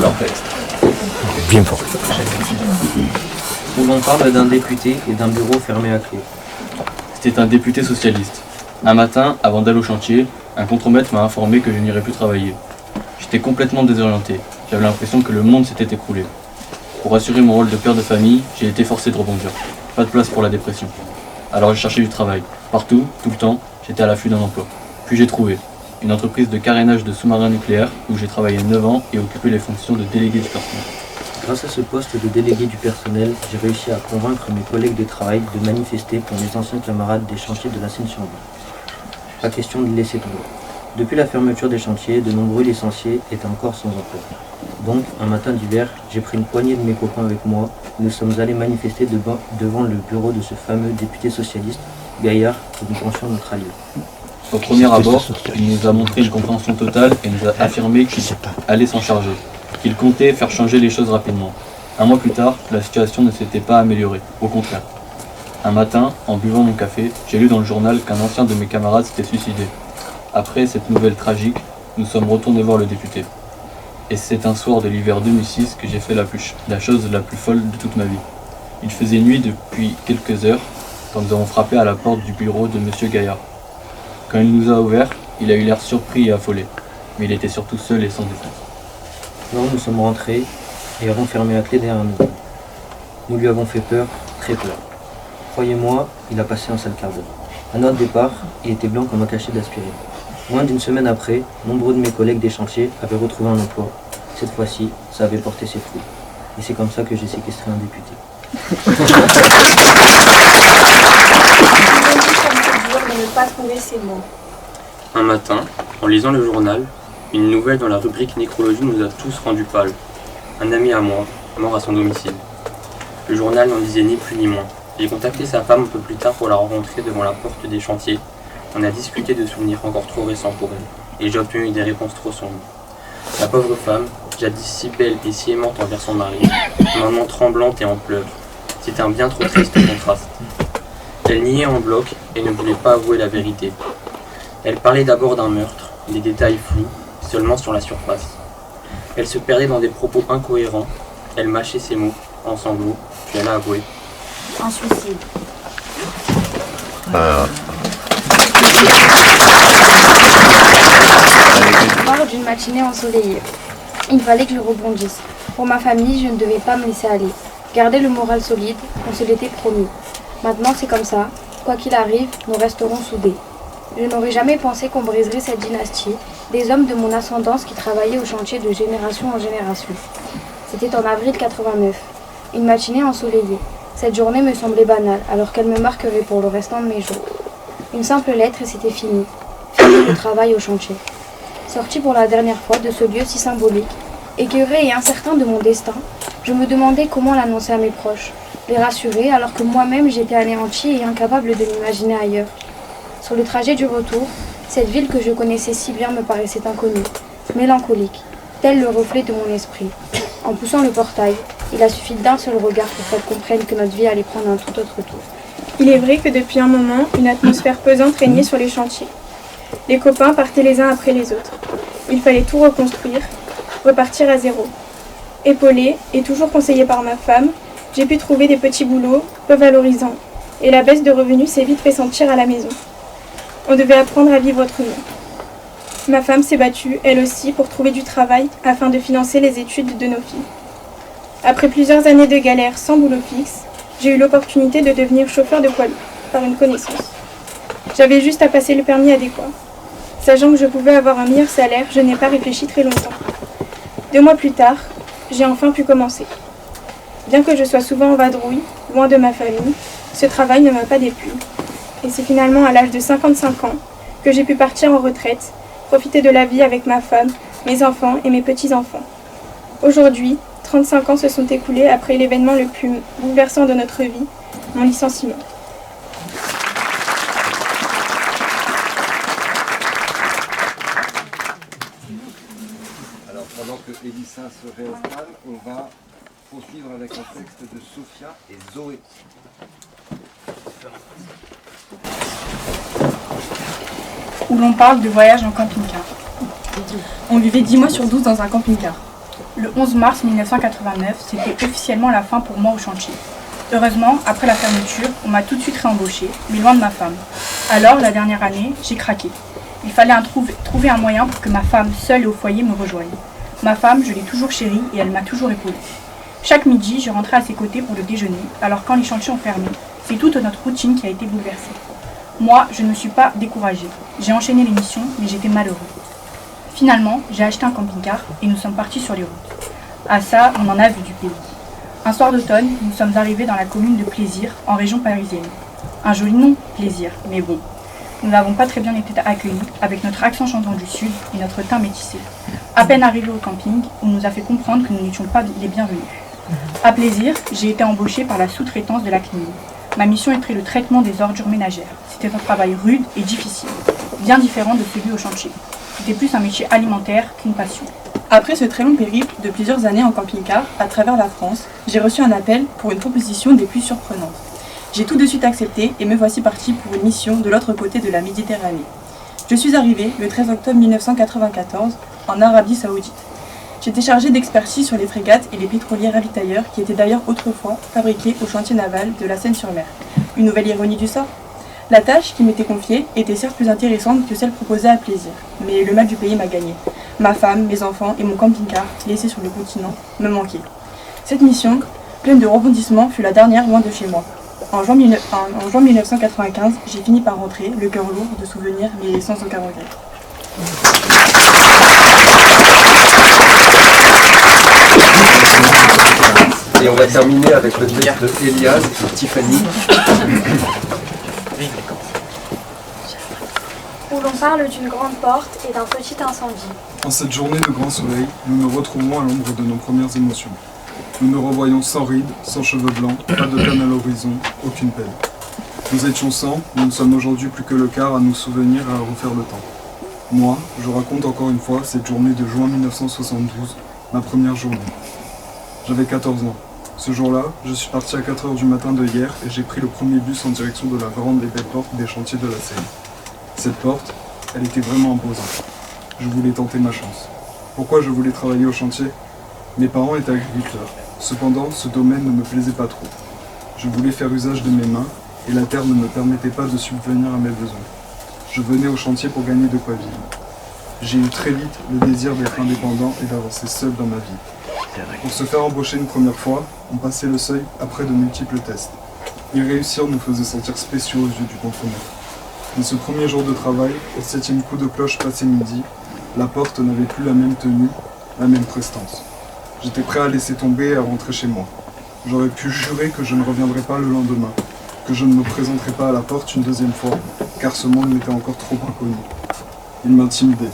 leur texte. bien fort. Où l'on parle d'un député et d'un bureau fermé à clé. C'était un député socialiste. Un matin, avant d'aller au chantier, un contremaître m'a informé que je n'irais plus travailler. J'étais complètement désorienté. J'avais l'impression que le monde s'était écroulé. Pour assurer mon rôle de père de famille, j'ai été forcé de rebondir. Pas de place pour la dépression. Alors j'ai cherché du travail. Partout, tout le temps, j'étais à l'affût d'un emploi. Puis j'ai trouvé une entreprise de carénage de sous-marins nucléaires où j'ai travaillé 9 ans et occupé les fonctions de délégué du personnel. Grâce à ce poste de délégué du personnel, j'ai réussi à convaincre mes collègues de travail de manifester pour mes anciens camarades des chantiers de la Seine-sur-Marne. Pas question de laisser tomber. Depuis la fermeture des chantiers, de nombreux licenciés étaient encore sans emploi. Donc, un matin d'hiver, j'ai pris une poignée de mes copains avec moi et nous sommes allés manifester devant le bureau de ce fameux député socialiste, Gaillard, que nous pensions notre allié. Au premier abord, il nous a montré une compréhension totale et nous a affirmé qu'il allait s'en charger, qu'il comptait faire changer les choses rapidement. Un mois plus tard, la situation ne s'était pas améliorée, au contraire. Un matin, en buvant mon café, j'ai lu dans le journal qu'un ancien de mes camarades s'était suicidé. Après cette nouvelle tragique, nous sommes retournés voir le député. Et c'est un soir de l'hiver 2006 que j'ai fait la chose la plus folle de toute ma vie. Il faisait nuit depuis quelques heures quand nous avons frappé à la porte du bureau de M. Gaillard. Quand il nous a ouvert, il a eu l'air surpris et affolé, mais il était surtout seul et sans défense. Alors nous sommes rentrés et avons fermé la clé derrière nous. Nous lui avons fait peur, très peur. Croyez-moi, il a passé un sale quart d'heure. À notre départ, il était blanc comme un cachet d'aspirine. Moins d'une semaine après, nombreux de mes collègues des chantiers avaient retrouvé un emploi. Cette fois-ci, ça avait porté ses fruits. Et c'est comme ça que j'ai séquestré un député. De ne pas trouver ces mots. Un matin, en lisant le journal, une nouvelle dans la rubrique nécrologie nous a tous rendus pâles. Un ami à moi, mort à son domicile. Le journal n'en disait ni plus ni moins. J'ai contacté sa femme un peu plus tard pour la rencontrer devant la porte des chantiers. On a discuté de souvenirs encore trop récents pour elle, et j'ai obtenu des réponses trop sombres. La pauvre femme, jadis si belle et si aimante envers son mari, maintenant tremblante et en pleurs. C'était un bien trop triste contraste. Elle niait en bloc et ne voulait pas avouer la vérité. Elle parlait d'abord d'un meurtre, des détails flous, seulement sur la surface. Elle se perdait dans des propos incohérents, elle mâchait ses mots, en sanglots, puis elle a avoué. Un suicide. Lors d'une matinée ensoleillée, il fallait que je rebondisse. Pour ma famille, je ne devais pas me laisser aller. Garder le moral solide, on se l'était promis. Maintenant, c'est comme ça. Quoi qu'il arrive, nous resterons soudés. Je n'aurais jamais pensé qu'on briserait cette dynastie, des hommes de mon ascendance qui travaillaient au chantier de génération en génération. C'était en avril 89, une matinée ensoleillée. Cette journée me semblait banale, alors qu'elle me marquerait pour le restant de mes jours. Une simple lettre et c'était fini. Fini le travail au chantier. Sorti pour la dernière fois de ce lieu si symbolique, écœuré et incertain de mon destin, je me demandais comment l'annoncer à mes proches, les rassurer alors que moi-même j'étais anéantie et incapable de m'imaginer ailleurs. Sur le trajet du retour, cette ville que je connaissais si bien me paraissait inconnue, mélancolique, tel le reflet de mon esprit. En poussant le portail, il a suffi d'un seul regard pour qu'elle comprenne que notre vie allait prendre un tout autre tour. Il est vrai que depuis un moment, une atmosphère pesante régnait sur les chantiers. Les copains partaient les uns après les autres. Il fallait tout reconstruire, repartir à zéro. Épaulée et toujours conseillée par ma femme, j'ai pu trouver des petits boulots peu valorisants, et la baisse de revenus s'est vite fait sentir à la maison. On devait apprendre à vivre autrement. Ma femme s'est battue, elle aussi, pour trouver du travail afin de financer les études de nos filles. Après plusieurs années de galère sans boulot fixe, j'ai eu l'opportunité de devenir chauffeur de poids lourd, par une connaissance. J'avais juste à passer le permis adéquat. Sachant que je pouvais avoir un meilleur salaire, je n'ai pas réfléchi très longtemps. 2 mois plus tard, j'ai enfin pu commencer. Bien que je sois souvent en vadrouille, loin de ma famille, ce travail ne m'a pas déplu. Et c'est finalement à l'âge de 55 ans que j'ai pu partir en retraite, profiter de la vie avec ma femme, mes enfants et mes petits-enfants. Aujourd'hui, 35 ans se sont écoulés après l'événement le plus bouleversant de notre vie, mon licenciement. Alors pendant que Elissa se réinstalle, on va poursuivre avec un texte de Sophia et Zoé. Où l'on parle de voyage en camping-car. On vivait 10 mois sur 12 dans un camping-car. Le 11 mars 1989, c'était officiellement la fin pour moi au chantier. Heureusement, après la fermeture, on m'a tout de suite réembauché, mais loin de ma femme. Alors, la dernière année, j'ai craqué. Il fallait trouver un moyen pour que ma femme, seule et au foyer, me rejoigne. Ma femme, je l'ai toujours chérie et elle m'a toujours épaulée. Chaque midi, je rentrais à ses côtés pour le déjeuner, alors quand les chantiers ont fermé, c'est toute notre routine qui a été bouleversée. Moi, je ne me suis pas découragée. J'ai enchaîné les missions, mais j'étais malheureux. Finalement, j'ai acheté un camping-car et nous sommes partis sur les routes. Ah ça, on en a vu du pays. Un soir d'automne, nous sommes arrivés dans la commune de Plaisir, en région parisienne. Un joli nom, Plaisir, mais bon. Nous n'avons pas très bien été accueillis, avec notre accent chantant du sud et notre teint métissé. À peine arrivés au camping, on nous a fait comprendre que nous n'étions pas les bienvenus. À Plaisir, j'ai été embauchée par la sous-traitance de la CNIL. Ma mission était le traitement des ordures ménagères. C'était un travail rude et difficile, bien différent de celui au chantier. C'était plus un métier alimentaire qu'une passion. Après ce très long périple de plusieurs années en camping-car à travers la France, j'ai reçu un appel pour une proposition des plus surprenantes. J'ai tout de suite accepté et me voici partie pour une mission de l'autre côté de la Méditerranée. Je suis arrivée le 13 octobre 1994 en Arabie Saoudite. J'étais chargée d'expertise sur les frégates et les pétroliers ravitailleurs qui étaient d'ailleurs autrefois fabriqués au chantier naval de la Seine-sur-Mer. Une nouvelle ironie du sort. La tâche qui m'était confiée était certes plus intéressante que celle proposée à Plaisir, mais le mal du pays m'a gagné. Ma femme, mes enfants et mon camping-car, laissé sur le continent, me manquaient. Cette mission, pleine de rebondissements, fut la dernière loin de chez moi. En juin 1995, j'ai fini par rentrer, le cœur lourd de souvenirs, mais sans aucun regret. Et on va terminer avec le texte de Elias et Tiffany. Où l'on parle d'une grande porte et d'un petit incendie. En cette journée de grand soleil, nous nous retrouvons à l'ombre de nos premières émotions. Nous nous revoyons sans rides, sans cheveux blancs, pas de canne à l'horizon, aucune peine. Nous étions 100, nous ne sommes aujourd'hui plus que le quart à nous souvenir et à refaire le temps. Moi, je raconte encore une fois cette journée de juin 1972, ma première journée. J'avais 14 ans. Ce jour-là, je suis parti à 4 h du matin de hier et j'ai pris le premier bus en direction de la grande et belle porte des chantiers de la Seine. Cette porte, elle était vraiment imposante. Je voulais tenter ma chance. Pourquoi je voulais travailler au chantier? Mes parents étaient agriculteurs. Cependant, ce domaine ne me plaisait pas trop. Je voulais faire usage de mes mains et la terre ne me permettait pas de subvenir à mes besoins. Je venais au chantier pour gagner de quoi vivre. J'ai eu très vite le désir d'être indépendant et d'avancer seul dans ma vie. Pour se faire embaucher une première fois, on passait le seuil après de multiples tests. Y réussir nous faisait sentir spéciaux aux yeux du contremaître. Mais ce premier jour de travail, au 7e coup de cloche passé midi, la porte n'avait plus la même tenue, la même prestance. J'étais prêt à laisser tomber et à rentrer chez moi. J'aurais pu jurer que je ne reviendrais pas le lendemain, que je ne me présenterais pas à la porte une deuxième fois, car ce monde m'était encore trop inconnu. Il m'intimidait.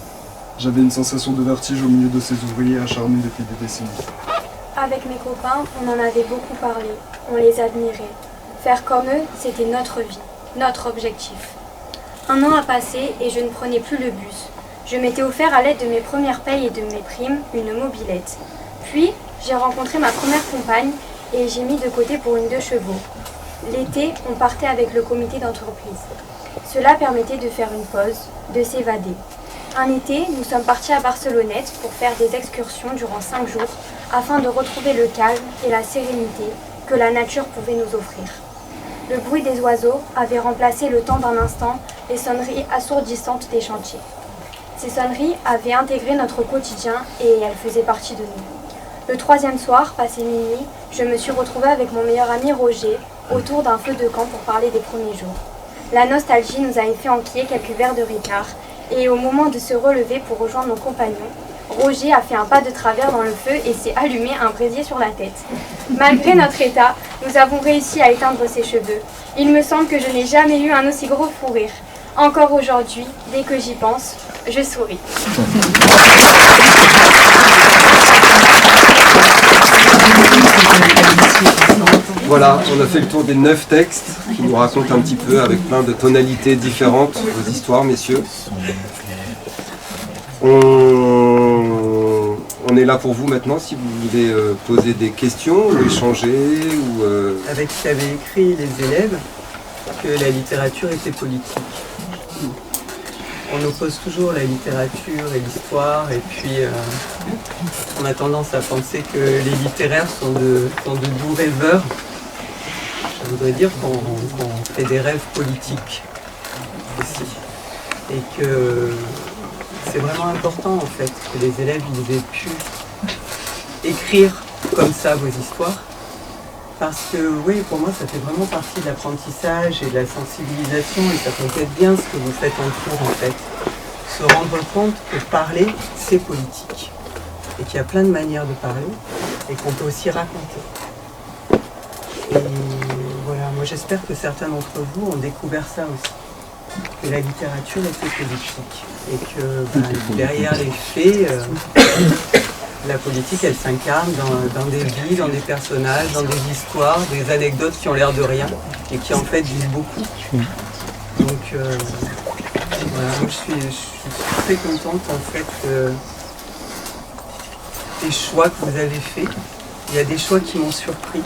J'avais une sensation de vertige au milieu de ces ouvriers acharnés depuis des décennies. Avec mes copains, on en avait beaucoup parlé, on les admirait. Faire comme eux, c'était notre vie, notre objectif. 1 an a passé et je ne prenais plus le bus. Je m'étais offert à l'aide de mes premières payes et de mes primes une mobilette. Puis, j'ai rencontré ma première compagne et j'ai mis de côté pour une 2 chevaux. L'été, on partait avec le comité d'entreprise. Cela permettait de faire une pause, de s'évader. Un été, nous sommes partis à Barcelonnette pour faire des excursions durant 5 jours afin de retrouver le calme et la sérénité que la nature pouvait nous offrir. Le bruit des oiseaux avait remplacé le temps d'un instant les sonneries assourdissantes des chantiers. Ces sonneries avaient intégré notre quotidien et elles faisaient partie de nous. Le 3e soir, passé minuit, je me suis retrouvée avec mon meilleur ami Roger autour d'un feu de camp pour parler des premiers jours. La nostalgie nous avait fait enquiller quelques verres de Ricard et au moment de se relever pour rejoindre nos compagnons, Roger a fait un pas de travers dans le feu et s'est allumé un brasier sur la tête. Malgré notre état, nous avons réussi à éteindre ses cheveux. Il me semble que je n'ai jamais eu un aussi gros fou rire. Encore aujourd'hui, dès que j'y pense, je souris. Voilà, on a fait le tour des 9 textes qui nous racontent un petit peu avec plein de tonalités différentes vos histoires, messieurs. On est là pour vous maintenant si vous voulez poser des questions ou échanger. Avec ce qu'avaient écrit les élèves, que la littérature était politique. On oppose toujours la littérature et l'histoire, et puis on a tendance à penser que les littéraires sont de doux rêveurs. Je voudrais dire qu'on fait des rêves politiques aussi. Et que c'est vraiment important en fait que les élèves ils aient pu écrire comme ça vos histoires. Parce que oui, pour moi ça fait vraiment partie de l'apprentissage et de la sensibilisation et ça complète bien ce que vous faites en cours en fait. Se rendre compte que parler c'est politique et qu'il y a plein de manières de parler et qu'on peut aussi raconter. Et voilà, moi j'espère que certains d'entre vous ont découvert ça aussi, que la littérature était politique et que derrière les faits, la politique elle s'incarne dans des vies, dans des personnages, dans des histoires, des anecdotes qui ont l'air de rien et qui en fait disent beaucoup. Donc voilà, moi je suis très contente en fait des choix que vous avez faits. Il y a des choix qui m'ont surpris.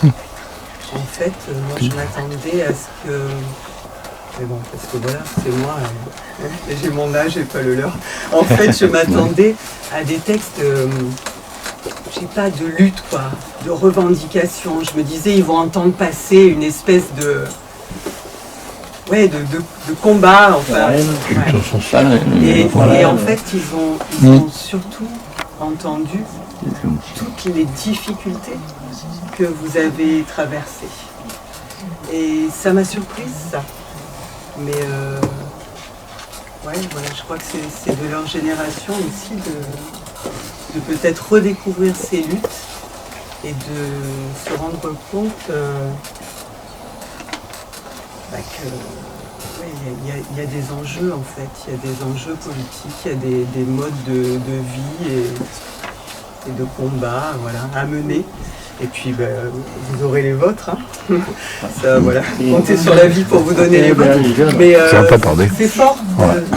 En fait, moi je m'attendais à ce que... Mais bon, parce que voilà, c'est moi, j'ai mon âge et pas le leur. En fait, je m'attendais à des textes, je sais pas, de lutte, quoi, de revendication. Je me disais, ils vont entendre passer une espèce de... Ouais, de combat, enfin. Et en fait, ils ont surtout entendu toutes les difficultés que vous avez traversées. Et ça m'a surprise, ça. Mais ouais, voilà, je crois que c'est de leur génération aussi de peut-être redécouvrir ces luttes et de se rendre compte que il y a des enjeux en fait, il y a des enjeux politiques, il y a des modes de vie et de combat, voilà, à mener. Et puis vous aurez les vôtres, hein. Ça, voilà. Comptez sur la vie pour vous donner les vôtres. Mais c'est fort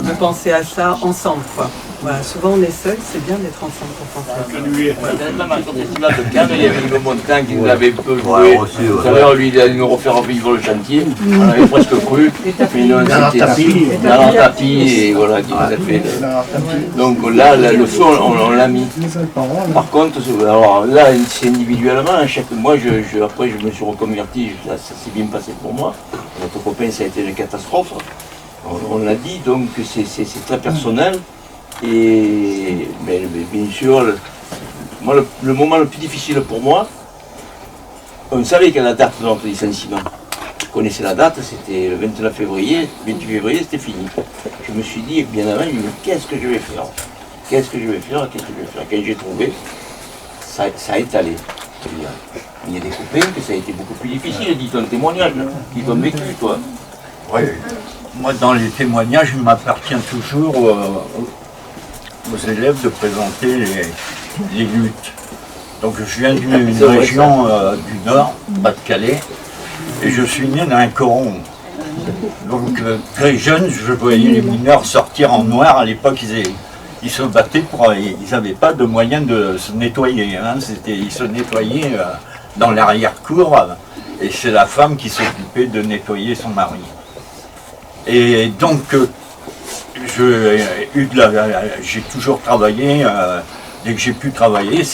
de penser à ça ensemble, quoi. Voilà, souvent on est seul, c'est bien d'être ensemble pour penser à ça. Même à côté de Cannes, il y avait le montant qui nous avait peu joué. Tout à l'heure, lui, il allait nous refaire vivre le chantier. On avait presque cru. Mais non, c'était dans le tapis, et voilà, qui nous a fait. Donc là, le son, on l'a mis. Par contre, alors là, c'est individuellement. Chaque mois, après, je me suis reconverti. Ça s'est bien passé pour moi. Notre copain, ça a été une catastrophe. On l'a dit, donc c'est très personnel. Et mais bien sûr, le moment le plus difficile pour moi, on savait qu'à la date de notre licenciement, je connaissais la date, c'était le 29 février, 28 février, c'était fini. Je me suis dit, bien avant, qu'est-ce que je vais faire? Qu'est-ce que je vais faire? Quand j'ai trouvé, ça a étalé. Il y a des copains que ça a été beaucoup plus difficile, dis ton témoignage, qui t'ont vécu, toi. Oui, moi dans les témoignages, il m'appartient toujours aux élèves de présenter les luttes. Donc je viens d'une région du Nord, Pas-de-Calais, et je suis né dans un coron. Donc très jeune, je voyais les mineurs sortir en noir. À l'époque, ils se battaient ils n'avaient pas de moyens de se nettoyer. Hein. Ils se nettoyaient dans l'arrière-cour, et c'est la femme qui s'occupait de nettoyer son mari. Et donc, j'ai toujours travaillé, dès que j'ai pu travailler,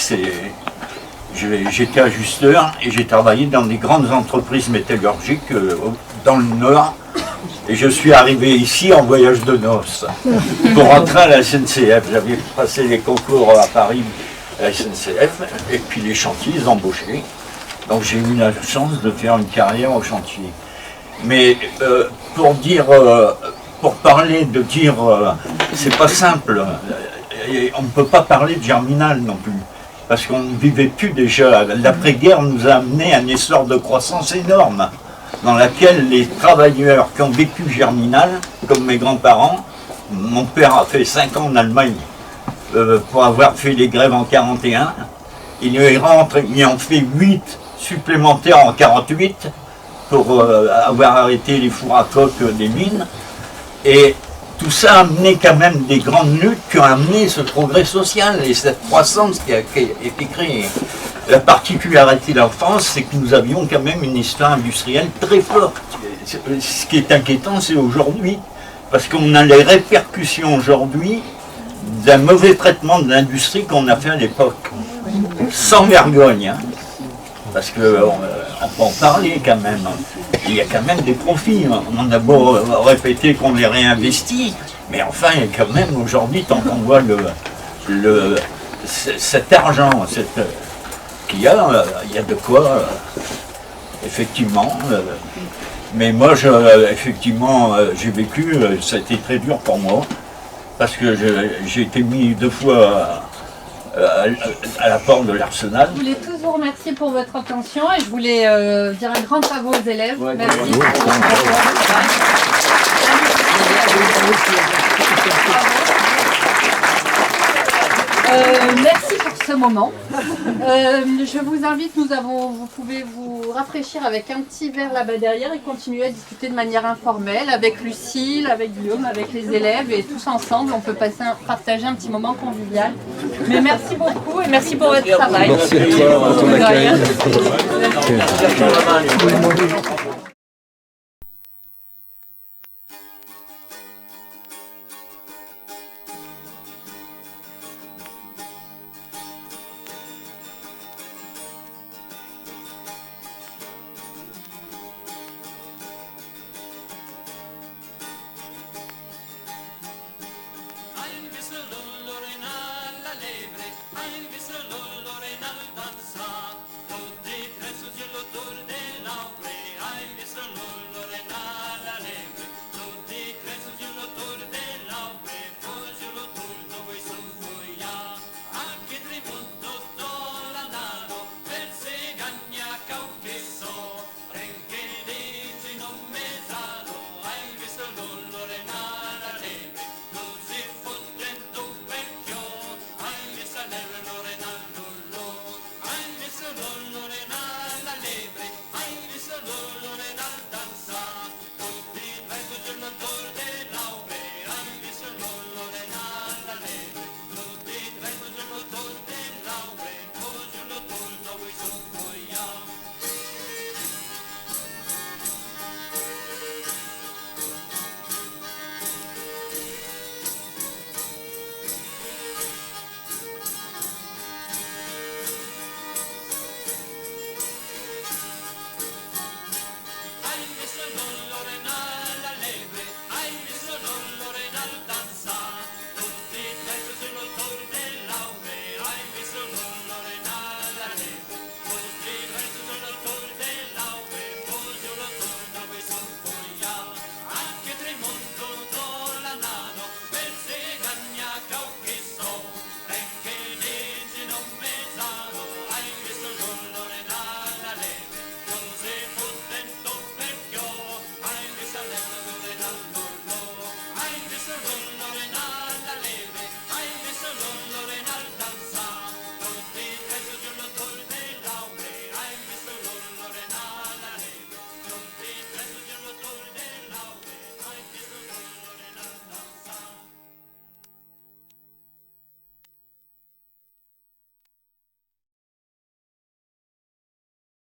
j'étais ajusteur et j'ai travaillé dans des grandes entreprises métallurgiques dans le Nord. Et je suis arrivé ici en voyage de noces pour rentrer à la SNCF. J'avais passé les concours à Paris à la SNCF et puis les chantiers, ils embauchaient. Donc j'ai eu la chance de faire une carrière au chantier. Mais pour parler de dire, c'est pas simple. On ne peut pas parler de Germinal non plus, parce qu'on ne vivait plus déjà. L'après-guerre nous a amené à un essor de croissance énorme, dans laquelle les travailleurs qui ont vécu Germinal, comme mes grands-parents, mon père a fait 5 ans en Allemagne pour avoir fait les grèves en 41, il en fait 8 supplémentaires en 48 pour avoir arrêté les fours à coke des mines. Et tout ça a amené quand même des grandes luttes qui ont amené ce progrès social et cette croissance qui a été créée. La particularité de la France, c'est que nous avions quand même une histoire industrielle très forte. Ce qui est inquiétant, c'est aujourd'hui, parce qu'on a les répercussions aujourd'hui d'un mauvais traitement de l'industrie qu'on a fait à l'époque. Sans vergogne, hein. Parce qu'on peut en parler quand même. Il y a quand même des profits. On a beau répéter qu'on les réinvestit, mais enfin, il y a quand même aujourd'hui, tant qu'on voit cet argent qu'il y a, il y a de quoi, effectivement. Mais moi, effectivement, j'ai vécu, ça a été très dur pour moi, parce que j'ai été mis 2 fois à la porte de l'Arsenal. Je voulais tous vous remercier pour votre attention et je voulais dire un grand bravo aux élèves. Merci. Merci pour ce moment. Je vous invite, vous pouvez vous rafraîchir avec un petit verre là-bas derrière et continuer à discuter de manière informelle avec Lucille, avec Guillaume, avec les élèves et tous ensemble, on peut partager un petit moment convivial. Mais merci beaucoup et merci pour votre travail. Merci à toi pour ton accueil.